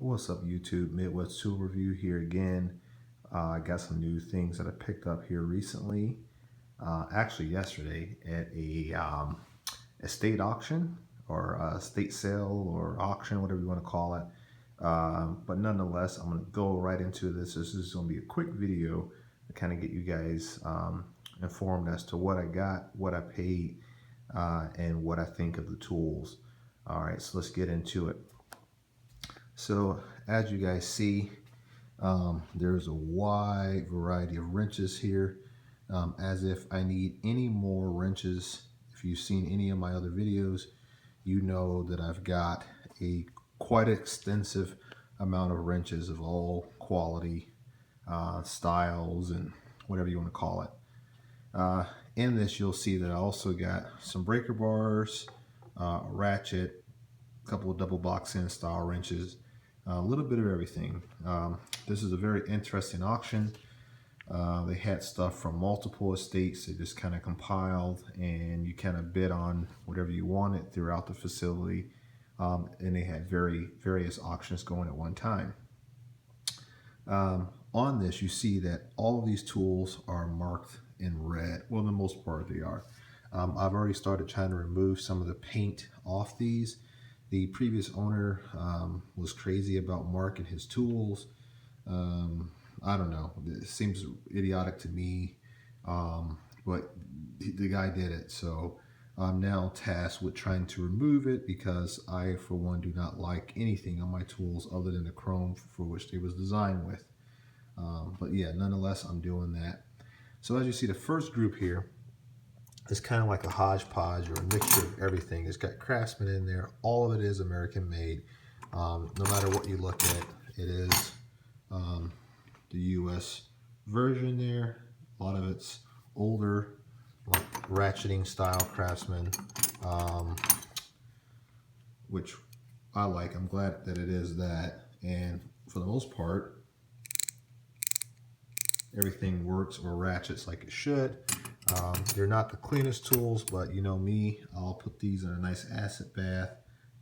What's up, YouTube? Midwest Tool Review here again. I got some new things that I picked up here recently. Actually, yesterday at a estate auction or estate sale or auction, whatever you want to call it. But nonetheless, I'm going to go right into this. This is going to be a quick video to kind of get you guys informed as to what I got, what I paid, and what I think of the tools. All right, so let's get into it. So as you guys see, there's a wide variety of wrenches here. As if I need any more wrenches, if you've seen any of my other videos, you know that I've got a quite extensive amount of wrenches of all quality, styles, and whatever you want to call it. In this, you'll see that I also got some breaker bars, a ratchet, a couple of double box in style wrenches, a little bit of everything. This is a very interesting auction. They had stuff from multiple estates. They just kind of compiled, and you kind of bid on whatever you wanted throughout the facility. And they had various auctions going at one time. On this, you see that all of these tools are marked in red. Well, for the most part, they are. I've already started trying to remove some of the paint off these. The previous owner was crazy about marking his tools. I don't know. It seems idiotic to me, but the guy did it. So I'm now tasked with trying to remove it because I, for one, do not like anything on my tools other than the chrome for which they was designed with. But yeah, nonetheless, I'm doing that. So as you see, the first group here, it's kind of like a hodgepodge or a mixture of everything. It's got Craftsman in there. All of it is American made. No matter what you look at, it is the US version there. A lot of it's older, like ratcheting style Craftsman, which I like. I'm glad that it is that. And for the most part, everything works or ratchets like it should. They're not the cleanest tools, but you know me, I'll put these in a nice acid bath.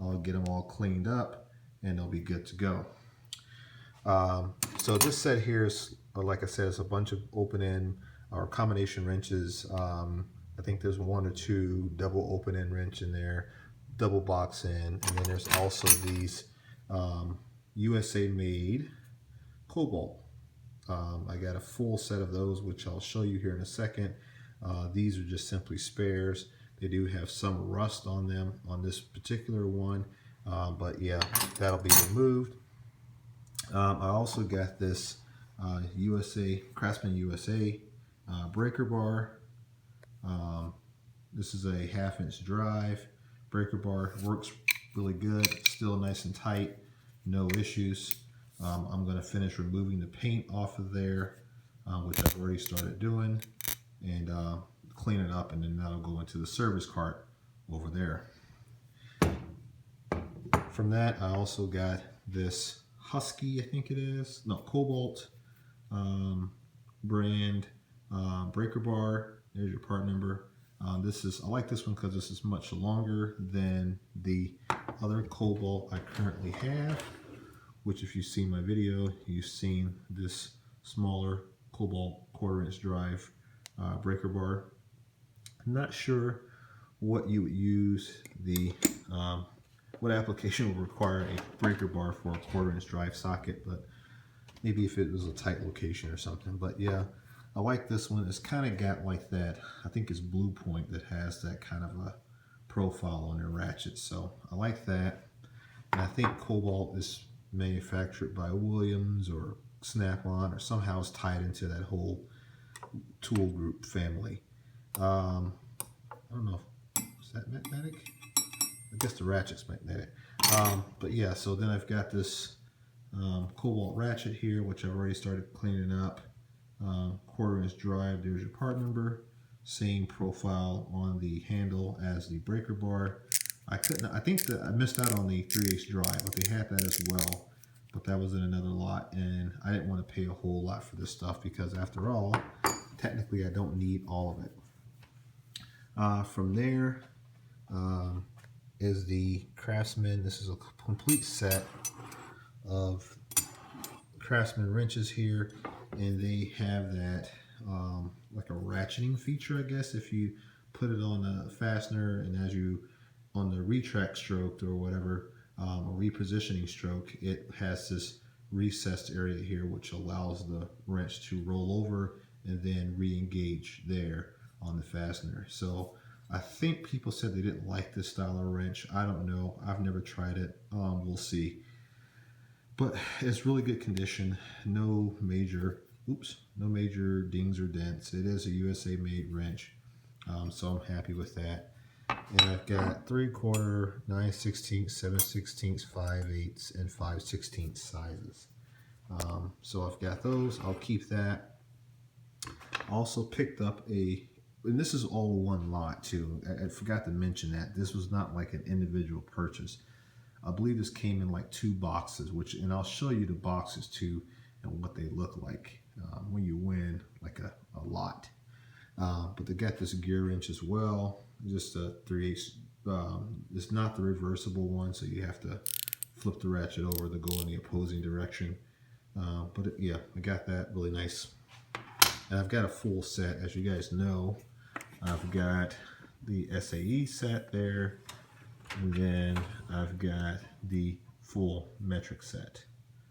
I'll get them all cleaned up and they'll be good to go. So this set here is, like I said, it's a bunch of open end or combination wrenches. I think there's one or two double open end wrench in there, double box in, and then there's also these USA made Kobalt. I got a full set of those, which I'll show you here in a second. These are just simply spares. They do have some rust on them on this particular one, but yeah, that'll be removed. I also got this Craftsman USA breaker bar. This is a 1/2-inch drive breaker bar. Works really good, still nice and tight, no issues. I'm going to finish removing the paint off of there, which I've already started doing, and clean it up, and then that'll go into the service cart over there. From that, I also got this Husky, I think it is, no, Kobalt brand breaker bar. There's your part number. I like this one because this is much longer than the other Kobalt I currently have, which if you've seen my video, you've seen this smaller Kobalt 1/4-inch drive breaker bar. I'm not sure what you would use what application would require a breaker bar for a 1/4-inch drive socket, but maybe if it was a tight location or something. But yeah, I like this one. It's kind of got like that, I think it's Blue Point that has that kind of a profile on their ratchets. So I like that. And I think Kobalt is manufactured by Williams or Snap-on, or somehow is tied into that whole tool group family. I don't know, is that magnetic? I guess the ratchet's magnetic. But yeah, so then I've got this Kobalt ratchet here, which I've already started cleaning up. 1/4-inch drive, there's your part number. Same profile on the handle as the breaker bar. I think that I missed out on the 3/8 drive, but they had that as well. But that was in another lot, and I didn't want to pay a whole lot for this stuff because, after all, technically I don't need all of it. From there is the Craftsman. This is a complete set of Craftsman wrenches here, and they have that like a ratcheting feature, I guess. If you put it on a fastener and as you on the retract stroke or whatever, a repositioning stroke, it has this recessed area here which allows the wrench to roll over and then re-engage there on the fastener. So I think people said they didn't like this style of wrench. I don't know. I've never tried it. We'll see. But it's really good condition. No major dings or dents. It is a USA made wrench. So I'm happy with that. And I've got 3/4, 9/16, 7/16, 5/8, and 5/16 sizes. So I've got those. I'll keep that. Also picked up and this is all one lot too. I forgot to mention that this was not like an individual purchase. I believe this came in like 2 boxes, and I'll show you the boxes too and what they look like when you win like a lot. But they got this gear wrench as well, just a 3/8. It's not the reversible one, so you have to flip the ratchet over to go in the opposing direction. Yeah, I got that really nice. And I've got a full set, as you guys know. I've got the SAE set there, and then I've got the full metric set.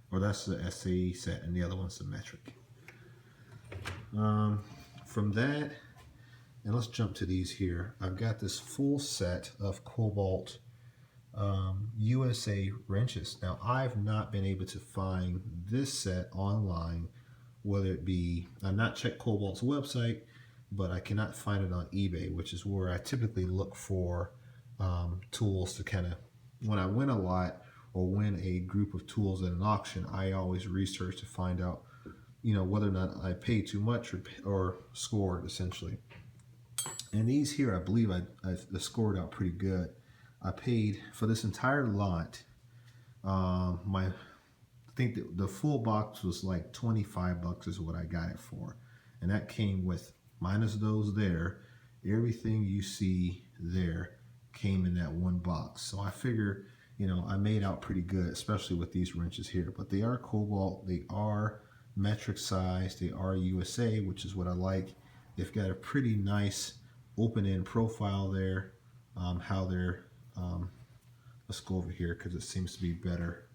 Or that's the SAE set, and the other one's the metric. From that, and let's jump to these here. I've got this full set of Kobalt USA wrenches. Now, I've not been able to find this set online, whether it be, I've not checked Kobalt's website, but I cannot find it on eBay, which is where I typically look for tools to kind of, when I win a lot or win a group of tools at an auction, I always research to find out, whether or not I paid too much or scored, essentially. And these here, I believe I scored out pretty good. I paid for this entire lot. I think the full box was like $25 is what I got it for, and that came with, minus those there, everything you see there came in that one box. So I figure, I made out pretty good, especially with these wrenches here. But they are Kobalt, they are metric size, they are USA, which is what I like. They've got a pretty nice open end profile there. How they're, let's go over here because it seems to be better.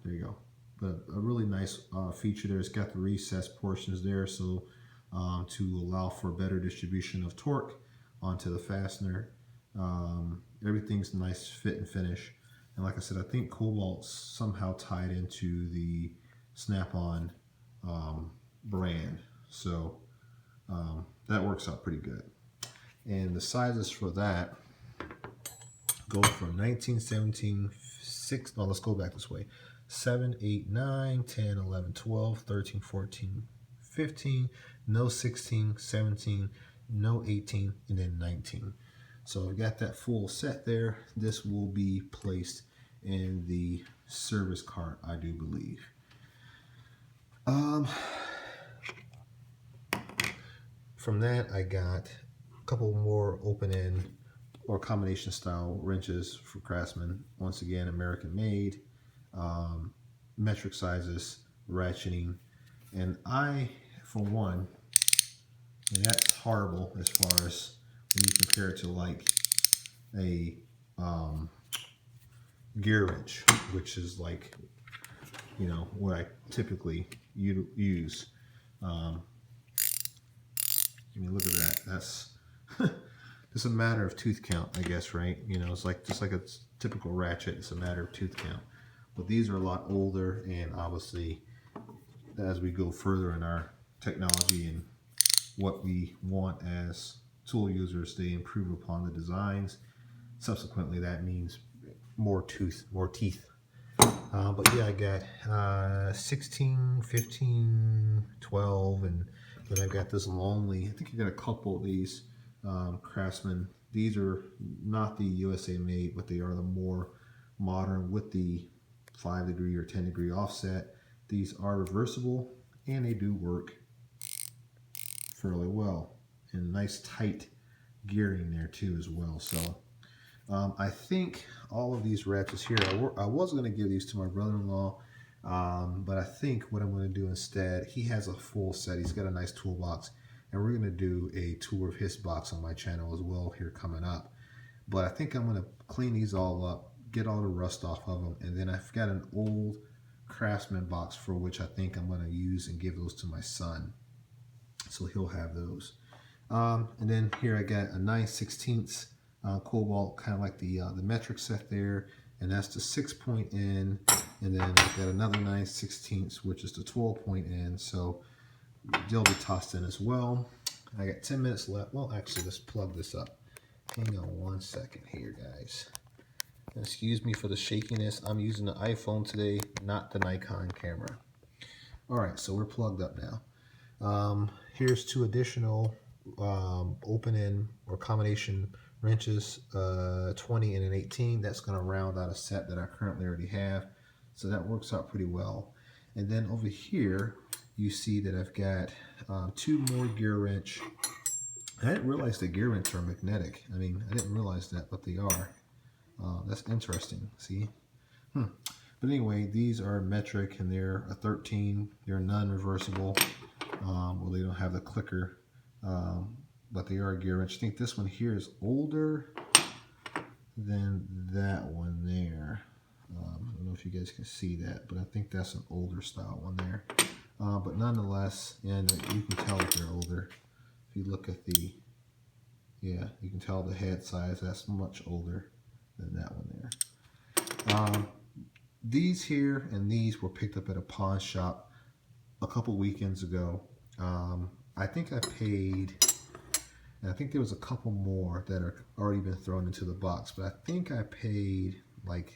There you go. But a really nice feature there. It's got the recessed portions there, so to allow for better distribution of torque onto the fastener. Everything's nice fit and finish. And like I said, I think Kobalt's somehow tied into the Snap-on brand. So that works out pretty good. And the sizes for that go from 19, 17, 6, no, let's go back this way. 7, 8, 9, 10, 11, 12, 13, 14, 15, no 16, 17, no 18, and then 19. So I've got that full set there. This will be placed in the service cart, I do believe. From that, I got a couple more open end or combination style wrenches for Craftsman. Once again, American made, metric sizes, ratcheting. And I, for one, and that's horrible as far as when you compare it to like a gear wrench, which is like, what I typically use. I mean, look at that. That's just a matter of tooth count, I guess, right? It's like just like a typical ratchet. It's a matter of tooth count. But these are a lot older, and obviously, as we go further in our technology and what we want as tool users, they improve upon the designs. Subsequently, that means more teeth. But yeah, I got 16, 15, 12, and then I've got this lonely. I think I got a couple of these Craftsman. These are not the USA made, but they are the more modern with the 5-degree or 10-degree offset. These are reversible, and they do work fairly well. And nice tight gearing there too as well. So I think all of these ratchets here, I was going to give these to my brother-in-law, but I think what I'm going to do instead, he has a full set. He's got a nice toolbox, and we're going to do a tour of his box on my channel as well here coming up. But I think I'm going to clean these all up, get all the rust off of them, and then I've got an old Craftsman box for which I think I'm going to use and give those to my son. So he'll have those. And then here I got a 9/16 Kobalt, kind of like the metric set there, and that's the 6-point end. And then I got another 9/16, which is the 12-point end. So they'll be tossed in as well. I got 10 minutes left. Well, actually, let's plug this up. Hang on one second here, guys. Excuse me for the shakiness. I'm using the iPhone today, not the Nikon camera. All right, so we're plugged up now. Here's 2 additional open-end or combination wrenches, 20 and an 18. That's going to round out a set that I currently already have. So that works out pretty well. And then over here, you see that I've got 2 more gear wrench. I didn't realize the gear wrenches are magnetic. I mean, I didn't realize that, but they are. That's interesting, see? But anyway, these are metric and they're a 13. They're non-reversible. Well, they don't have the clicker, but they are a gear wrench. I think this one here is older than that one there. I don't know if you guys can see that, but I think that's an older style one there. But nonetheless, and you can tell that they're older. If you look at the, yeah, you can tell the head size, that's much older than that one there. These here and these were picked up at a pawn shop a couple weekends ago. I think I paid, and I think there was a couple more that are already been thrown into the box, but I think I paid like,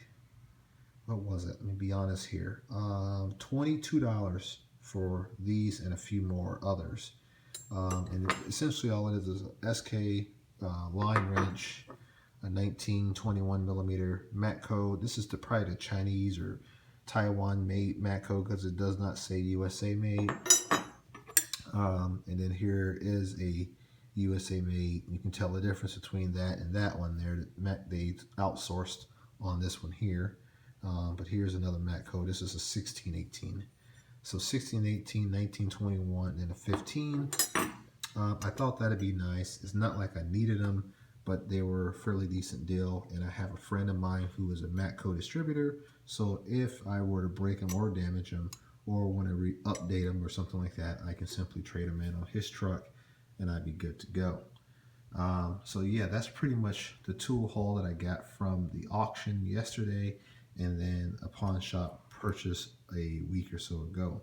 what was it? Let me be honest here. $22 for these and a few more others. And essentially all it is a SK line wrench, a 1921 millimeter mat code. This is probably the Chinese or Taiwan made mat code because it does not say USA made. And then here is a USA made. You can tell the difference between that and that one there. They outsourced on this one here. But here's another mat code. This is a 1618. So 1618, 1921, and a 15. I thought that'd be nice. It's not like I needed them, but they were a fairly decent deal. And I have a friend of mine who is a mat code distributor. So if I were to break them or damage them or want to update them or something like that, I can simply trade them in on his truck and I'd be good to go. So yeah, that's pretty much the tool haul that I got from the auction yesterday and then a pawn shop purchase a week or so ago.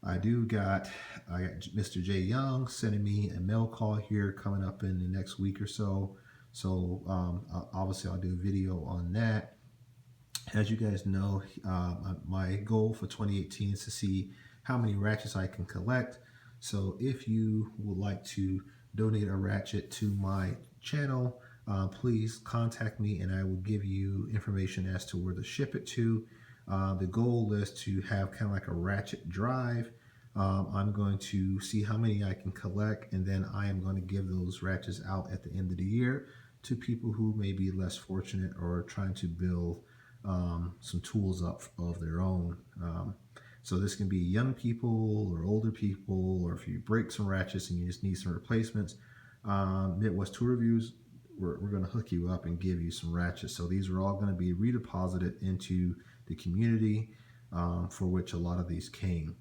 I got Mr. J. Young sending me a mail call here coming up in the next week or so. So obviously I'll do a video on that. As you guys know, my goal for 2018 is to see how many ratchets I can collect. So if you would like to donate a ratchet to my channel, please contact me and I will give you information as to where to ship it to. The goal is to have kind of like a ratchet drive. I'm going to see how many I can collect, and then I am going to give those ratchets out at the end of the year to people who may be less fortunate or trying to build some tools up of their own. So this can be young people or older people, or if you break some ratchets and you just need some replacements. Midwest Tool Reviews, we're going to hook you up and give you some ratchets. So these are all going to be redeposited into the community for which a lot of these came.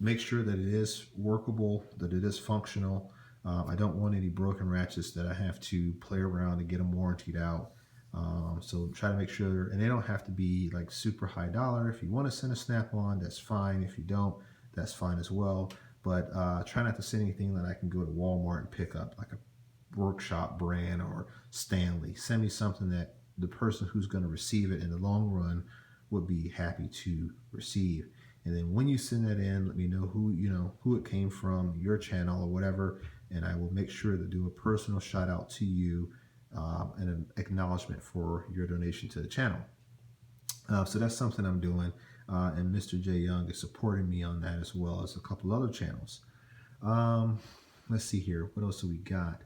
Make sure that it is workable, that it is functional. I don't want any broken ratchets that I have to play around to get them warrantied out. So try to make sure, and they don't have to be like super high dollar. If you want to send a snap-on, that's fine. If you don't, that's fine as well. But try not to send anything that I can go to Walmart and pick up, like a Workshop brand or Stanley. Send me something that the person who's going to receive it in the long run would be happy to receive. And then when you send that in, let me know who it came from, your channel or whatever, and I will make sure to do a personal shout out to you and an acknowledgement for your donation to the channel. So that's something I'm doing, and Mr. J. Young is supporting me on that as well as a couple other channels. Let's see here, what else do we got?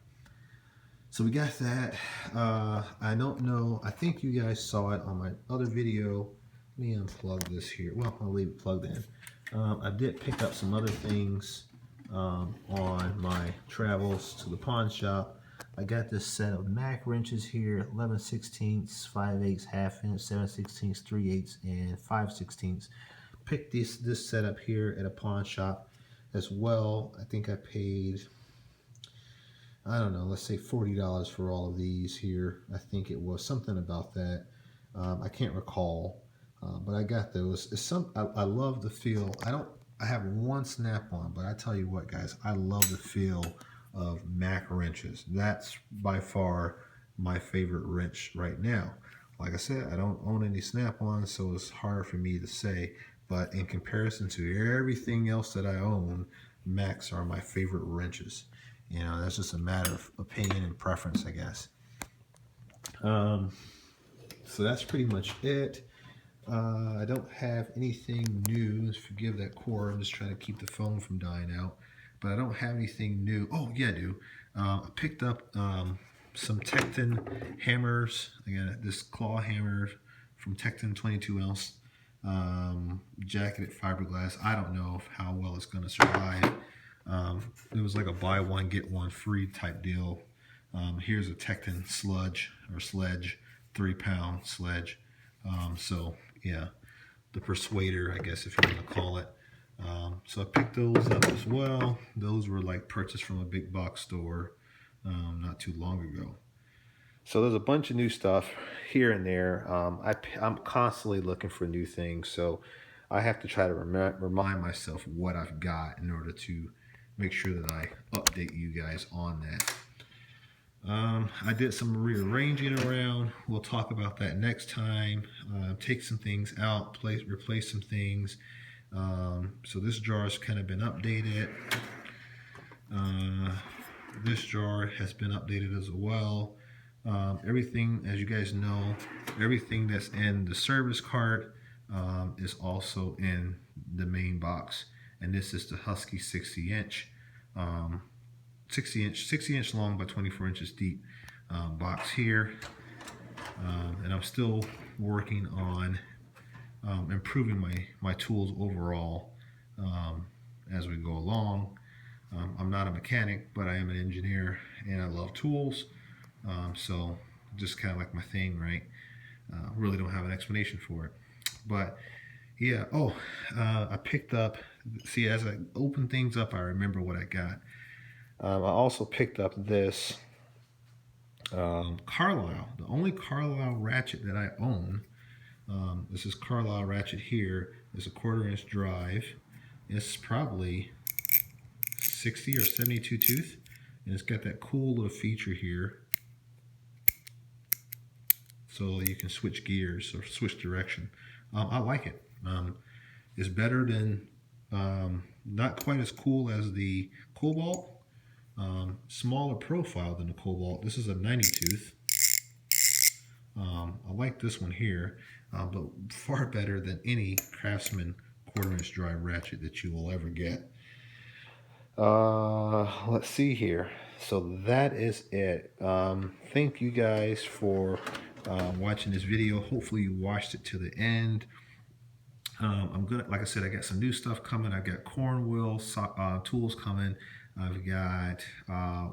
So we got that. I don't know. I think you guys saw it on my other video. Let me unplug this here. Well, I'll leave it plugged in. I did pick up some other things on my travels to the pawn shop. I got this set of Mac wrenches here, 11/16, 5/8, ½ inch, 7/16, 3/8, and 5/16. Picked this setup here at a pawn shop as well. I think I paid, I don't know, let's say $40 for all of these here. I think it was something about that. I can't recall, but I got those. I love the feel. I have one snap-on, but I tell you what, guys, I love the feel of Mac wrenches. That's by far my favorite wrench right now. Like I said, I don't own any snap-ons, so it's hard for me to say. But in comparison to everything else that I own, Macs are my favorite wrenches. You know, that's just a matter of opinion and preference, I guess. So that's pretty much it. I don't have anything new. Forgive that cord. I'm just trying to keep the phone from dying out. But I don't have anything new. Oh, yeah, I do. I picked up some Tekton hammers. I got this claw hammer from Tekton, 22 ounce. Jacketed fiberglass. I don't know how well it's going to survive. It was like a buy one get one free type deal. Here's a Tekton sledge, 3-pound sledge. So yeah, the persuader, I guess, if you want to call it. So I picked those up as well. Those were like purchased from a big box store not too long ago. So there's a bunch of new stuff here and there. I'm constantly looking for new things, so I have to try to remind myself what I've got in order to make sure that I update you guys on that. I did some rearranging around. We'll talk about that next time. Take some things out, replace some things. So this jar has kind of been updated. This jar has been updated as well. Everything, as you guys know, everything that's in the service cart is also in the main box. And this is the Husky 60-inch, 60-inch long by 24 inches deep box here. And I'm still working on improving my tools overall as we go along. I'm not a mechanic, but I am an engineer and I love tools. So just kind of like my thing, right? Really don't have an explanation for it. But yeah, I picked up, see, as I open things up, I remember what I got. I also picked up this Carlisle, the only Carlisle ratchet that I own. This is Carlisle ratchet here. It's a 1/4 inch drive. It's probably 60 or 72 tooth. And it's got that cool little feature here, so you can switch gears or switch direction. I like it. It's better than, not quite as cool as the Kobalt. Smaller profile than the Kobalt. This is a 90 tooth. I like this one here, but far better than any Craftsman 1/4 inch drive ratchet that you will ever get. Let's see here. So that is it. Thank you guys for watching this video. Hopefully you watched it to the end. I'm gonna, like I said, I got some new stuff coming. I've got corn wheel tools coming. I've got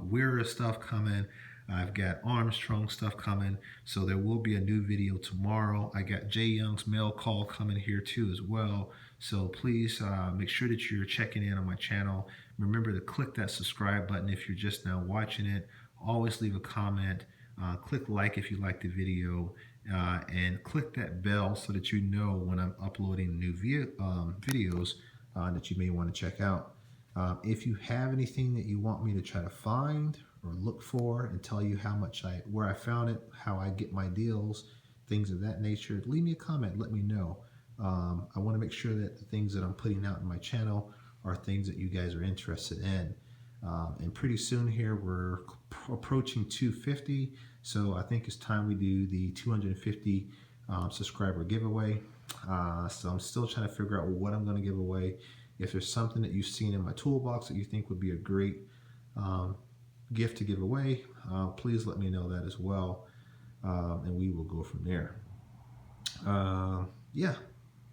Weir stuff coming. I've got Armstrong stuff coming. So there will be a new video tomorrow. I got Jay Young's mail call coming here too as well. So please make sure that you're checking in on my channel. Remember to click that subscribe button if you're just now watching it. Always leave a comment. Click like if you like the video. And click that bell so that you know when I'm uploading new videos that you may want to check out. If you have anything that you want me to try to find or look for and tell you where I found it, how I get my deals, things of that nature, leave me a comment, let me know. I want to make sure that the things that I'm putting out in my channel are things that you guys are interested in. And pretty soon here we're approaching 250, so I think it's time we do the 250 subscriber giveaway. So I'm still trying to figure out what I'm going to give away. If there's something that you've seen in my toolbox that you think would be a great gift to give away, please let me know that as well, and we will go from there. Yeah,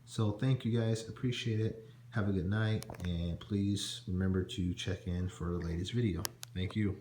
so thank you guys, appreciate it. Have a good night, and please remember to check in for the latest video. Thank you.